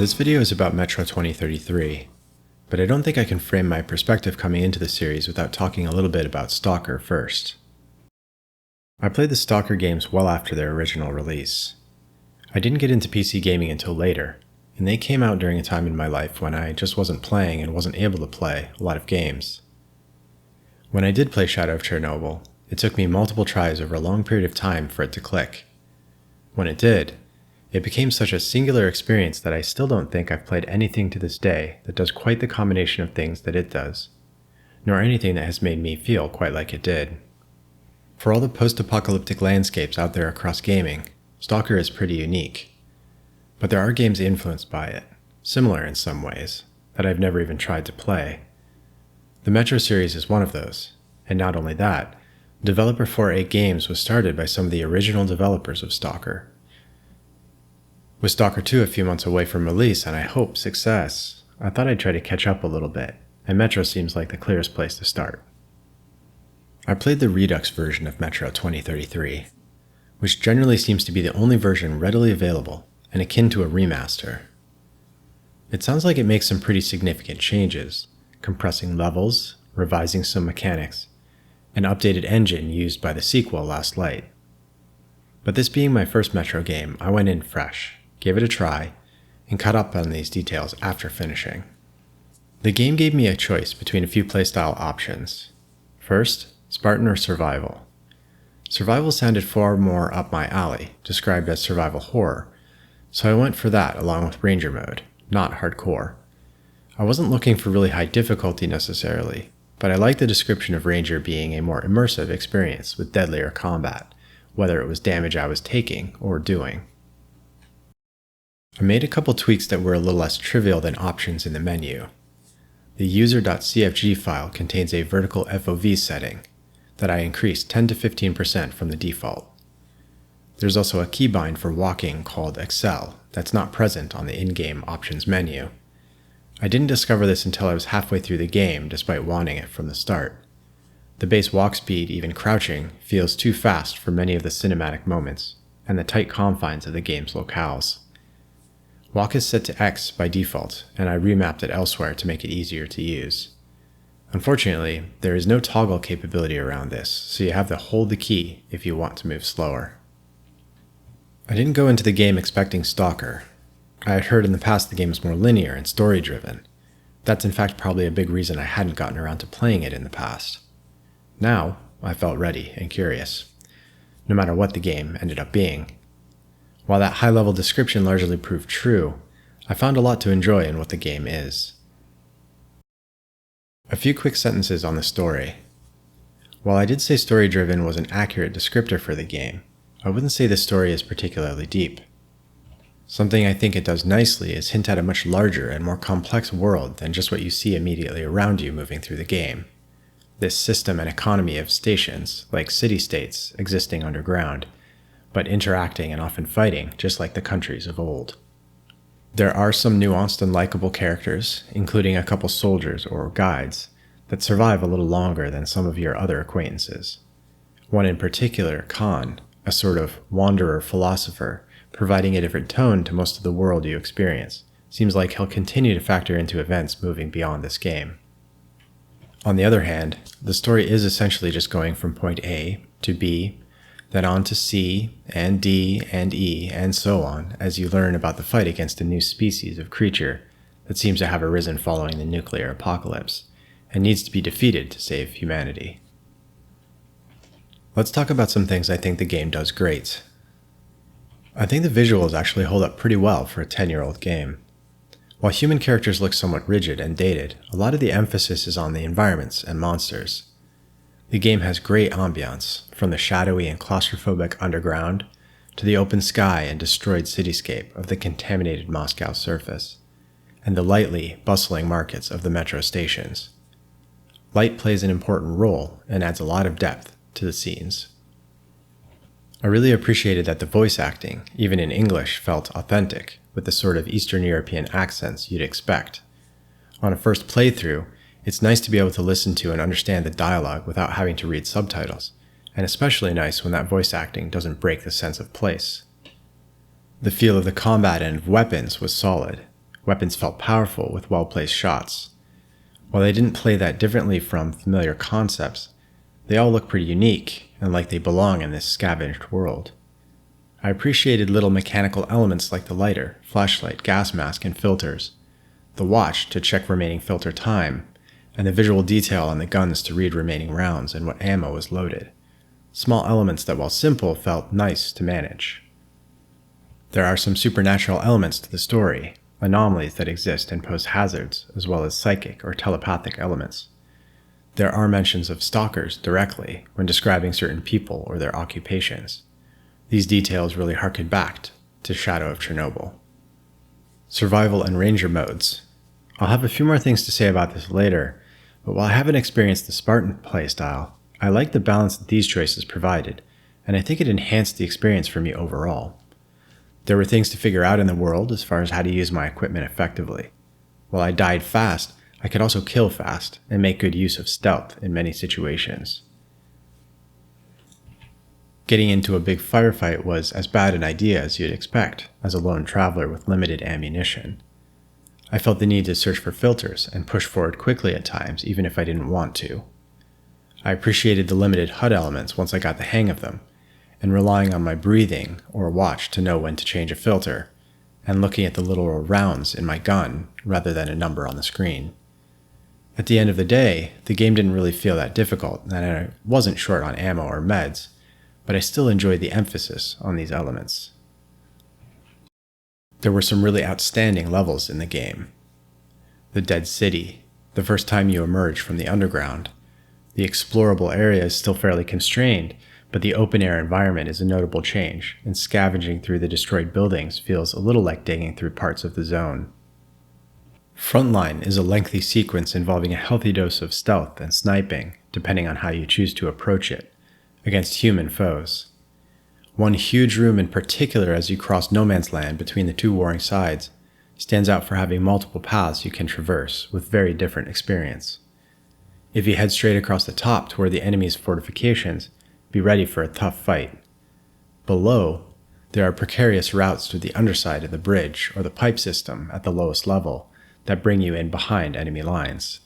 This video is about Metro 2033, but I don't think I can frame my perspective coming into the series without talking a little bit about Stalker first. I played the Stalker games well after their original release. I didn't get into PC gaming until later, and they came out during a time in my life when I just wasn't playing and wasn't able to play a lot of games. When I did play Shadow of Chernobyl, it took me multiple tries over a long period of time for it to click. When it did, it became such a singular experience that I still don't think I've played anything to this day that does quite the combination of things that it does, nor anything that has made me feel quite like it did. For all the post-apocalyptic landscapes out there across gaming, Stalker is pretty unique. But there are games influenced by it, similar in some ways, that I've never even tried to play. The Metro series is one of those, and not only that, developer 4A Games was started by some of the original developers of Stalker. With Stalker 2 a few months away from release and I hope success, I thought I'd try to catch up a little bit, and Metro seems like the clearest place to start. I played the Redux version of Metro 2033, which generally seems to be the only version readily available and akin to a remaster. It sounds like it makes some pretty significant changes, compressing levels, revising some mechanics, an updated engine used by the sequel Last Light. But this being my first Metro game, I went in fresh, gave it a try, and caught up on these details after finishing. The game gave me a choice between a few playstyle options. First, Spartan or Survival. Survival sounded far more up my alley, described as survival horror, so I went for that along with Ranger mode, not hardcore. I wasn't looking for really high difficulty necessarily, but I liked the description of Ranger being a more immersive experience with deadlier combat, whether it was damage I was taking or doing. I made a couple tweaks that were a little less trivial than options in the menu. The user.cfg file contains a vertical FOV setting that I increased 10 to 15% from the default. There's also a keybind for walking called Excel that's not present on the in-game options menu. I didn't discover this until I was halfway through the game despite wanting it from the start. The base walk speed, even crouching, feels too fast for many of the cinematic moments and the tight confines of the game's locales. Walk is set to X by default, and I remapped it elsewhere to make it easier to use. Unfortunately, there is no toggle capability around this, so you have to hold the key if you want to move slower. I didn't go into the game expecting Stalker. I had heard in the past the game was more linear and story-driven. That's in fact probably a big reason I hadn't gotten around to playing it in the past. Now, I felt ready and curious, no matter what the game ended up being. While that high-level description largely proved true, I found a lot to enjoy in what the game is. A few quick sentences on the story. While I did say story-driven was an accurate descriptor for the game, I wouldn't say the story is particularly deep. Something I think it does nicely is hint at a much larger and more complex world than just what you see immediately around you moving through the game. This system and economy of stations, like city-states, existing underground, but interacting and often fighting just like the countries of old. There are some nuanced and likable characters, including a couple soldiers or guides, that survive a little longer than some of your other acquaintances. One in particular, Khan, a sort of wanderer philosopher, providing a different tone to most of the world you experience, seems like he'll continue to factor into events moving beyond this game. On the other hand, the story is essentially just going from point A to B, then on to C, and D, and E, and so on, as you learn about the fight against a new species of creature that seems to have arisen following the nuclear apocalypse, and needs to be defeated to save humanity. Let's talk about some things I think the game does great. I think the visuals actually hold up pretty well for a 10-year-old game. While human characters look somewhat rigid and dated, a lot of the emphasis is on the environments and monsters. The game has great ambiance, from the shadowy and claustrophobic underground to the open sky and destroyed cityscape of the contaminated Moscow surface, and the lightly bustling markets of the metro stations. Light plays an important role and adds a lot of depth to the scenes. I really appreciated that the voice acting, even in English, felt authentic, with the sort of Eastern European accents you'd expect. On a first playthrough, it's nice to be able to listen to and understand the dialogue without having to read subtitles, and especially nice when that voice acting doesn't break the sense of place. The feel of the combat and of weapons was solid, weapons felt powerful with well-placed shots. While they didn't play that differently from familiar concepts, they all look pretty unique and like they belong in this scavenged world. I appreciated little mechanical elements like the lighter, flashlight, gas mask, and filters, the watch to check remaining filter time, and the visual detail on the guns to read remaining rounds and what ammo was loaded. Small elements that, while simple, felt nice to manage. There are some supernatural elements to the story, anomalies that exist and pose hazards, as well as psychic or telepathic elements. There are mentions of stalkers directly when describing certain people or their occupations. These details really harken back to Shadow of Chernobyl. Survival and Ranger modes. I'll have a few more things to say about this later, but while I haven't experienced the Spartan playstyle, I like the balance that these choices provided, and I think it enhanced the experience for me overall. There were things to figure out in the world as far as how to use my equipment effectively. While I died fast, I could also kill fast and make good use of stealth in many situations. Getting into a big firefight was as bad an idea as you'd expect as a lone traveler with limited ammunition. I felt the need to search for filters and push forward quickly at times even if I didn't want to. I appreciated the limited HUD elements once I got the hang of them, and relying on my breathing or watch to know when to change a filter, and looking at the literal rounds in my gun rather than a number on the screen. At the end of the day, the game didn't really feel that difficult, and I wasn't short on ammo or meds, but I still enjoyed the emphasis on these elements. There were some really outstanding levels in the game. The Dead City, the first time you emerge from the underground. The explorable area is still fairly constrained, but the open-air environment is a notable change, and scavenging through the destroyed buildings feels a little like digging through parts of the zone. Frontline is a lengthy sequence involving a healthy dose of stealth and sniping, depending on how you choose to approach it, against human foes. One huge room in particular as you cross no man's land between the two warring sides stands out for having multiple paths you can traverse with very different experience. If you head straight across the top toward the enemy's fortifications, be ready for a tough fight. Below, there are precarious routes to the underside of the bridge or the pipe system at the lowest level that bring you in behind enemy lines.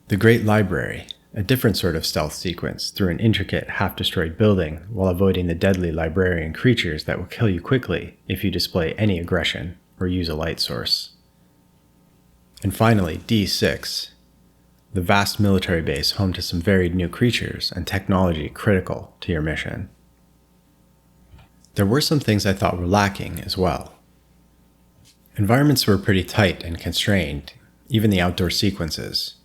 The Great Library, a different sort of stealth sequence through an intricate, half-destroyed building while avoiding the deadly librarian creatures that will kill you quickly if you display any aggression or use a light source. And finally, D6. The vast military base home to some varied new creatures and technology critical to your mission. There were some things I thought were lacking as well. Environments were pretty tight and constrained, even the outdoor sequences.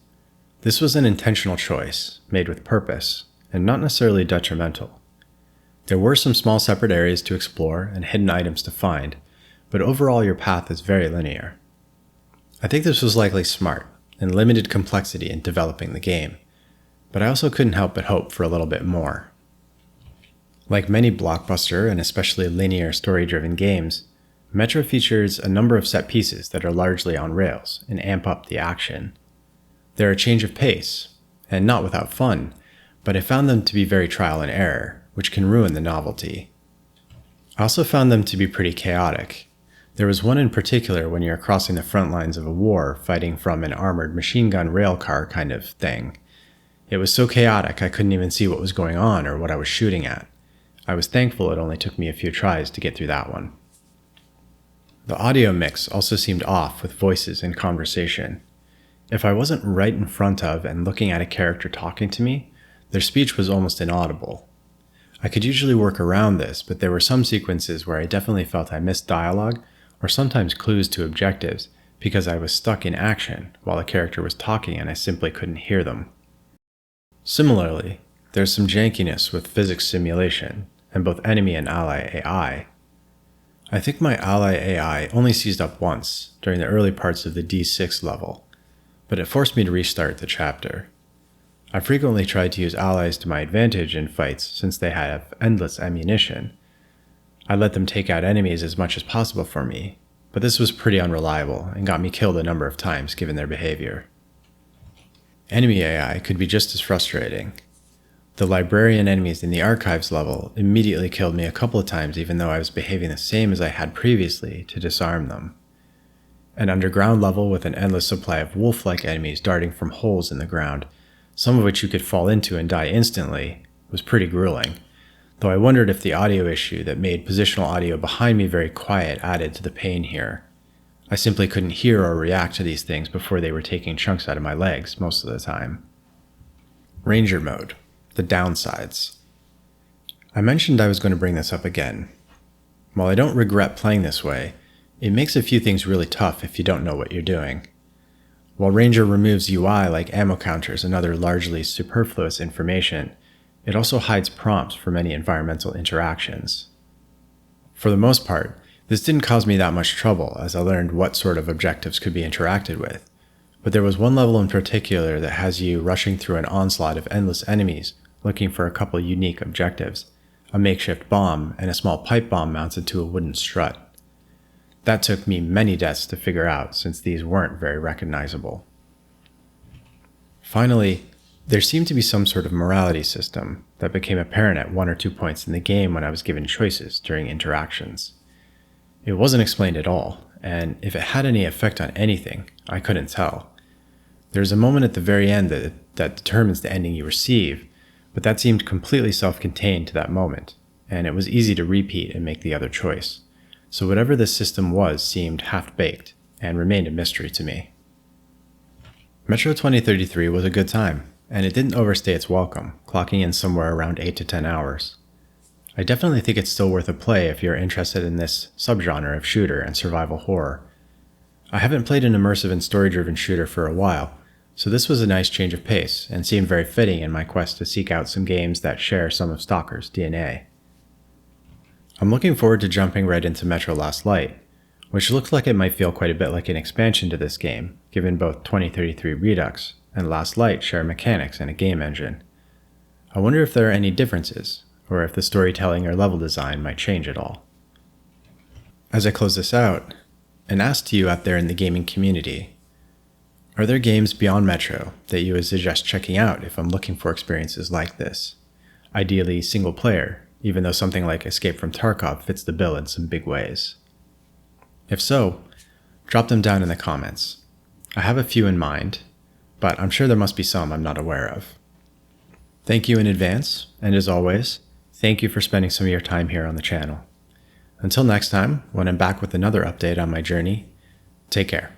This was an intentional choice, made with purpose, and not necessarily detrimental. There were some small separate areas to explore and hidden items to find, but overall your path is very linear. I think this was likely smart, and limited complexity in developing the game, but I also couldn't help but hope for a little bit more. Like many blockbuster and especially linear story-driven games, Metro features a number of set pieces that are largely on rails and amp up the action. They're a change of pace, and not without fun, but I found them to be very trial and error, which can ruin the novelty. I also found them to be pretty chaotic. There was one in particular when you're crossing the front lines of a war fighting from an armored machine gun rail car kind of thing. It was so chaotic I couldn't even see what was going on or what I was shooting at. I was thankful it only took me a few tries to get through that one. The audio mix also seemed off with voices and conversation. If I wasn't right in front of and looking at a character talking to me, their speech was almost inaudible. I could usually work around this, but there were some sequences where I definitely felt I missed dialogue or sometimes clues to objectives because I was stuck in action while a character was talking and I simply couldn't hear them. Similarly, there's some jankiness with physics simulation and both enemy and ally AI. I think my ally AI only seized up once during the early parts of the D6 level, but it forced me to restart the chapter. I frequently tried to use allies to my advantage in fights since they have endless ammunition. I let them take out enemies as much as possible for me, but this was pretty unreliable and got me killed a number of times given their behavior. Enemy AI could be just as frustrating. The librarian enemies in the archives level immediately killed me a couple of times even though I was behaving the same as I had previously to disarm them. An underground level with an endless supply of wolf-like enemies darting from holes in the ground, some of which you could fall into and die instantly, was pretty grueling, though I wondered if the audio issue that made positional audio behind me very quiet added to the pain here. I simply couldn't hear or react to these things before they were taking chunks out of my legs most of the time. Ranger mode. The downsides. I mentioned I was going to bring this up again. While I don't regret playing this way, it makes a few things really tough if you don't know what you're doing. While Ranger removes UI like ammo counters and other largely superfluous information, it also hides prompts for many environmental interactions. For the most part, this didn't cause me that much trouble as I learned what sort of objectives could be interacted with, but there was one level in particular that has you rushing through an onslaught of endless enemies looking for a couple unique objectives, a makeshift bomb and a small pipe bomb mounted to a wooden strut. That took me many deaths to figure out since these weren't very recognizable. Finally, there seemed to be some sort of morality system that became apparent at 1 or 2 points in the game when I was given choices during interactions. It wasn't explained at all, and if it had any effect on anything, I couldn't tell. There's a moment at the very end that determines the ending you receive, but that seemed completely self-contained to that moment, and it was easy to repeat and make the other choice. So whatever this system was seemed half-baked, and remained a mystery to me. Metro 2033 was a good time, and it didn't overstay its welcome, clocking in somewhere around 8 to 10 hours. I definitely think it's still worth a play if you're interested in this subgenre of shooter and survival horror. I haven't played an immersive and story-driven shooter for a while, so this was a nice change of pace and seemed very fitting in my quest to seek out some games that share some of Stalker's DNA. I'm looking forward to jumping right into Metro Last Light, which looks like it might feel quite a bit like an expansion to this game, given both 2033 Redux and Last Light share mechanics and a game engine. I wonder if there are any differences, or if the storytelling or level design might change at all. As I close this out, an ask to you out there in the gaming community: are there games beyond Metro that you would suggest checking out if I'm looking for experiences like this? Ideally single player, even though something like Escape from Tarkov fits the bill in some big ways. If so, drop them down in the comments. I have a few in mind, but I'm sure there must be some I'm not aware of. Thank you in advance, and as always, thank you for spending some of your time here on the channel. Until next time, when I'm back with another update on my journey, take care.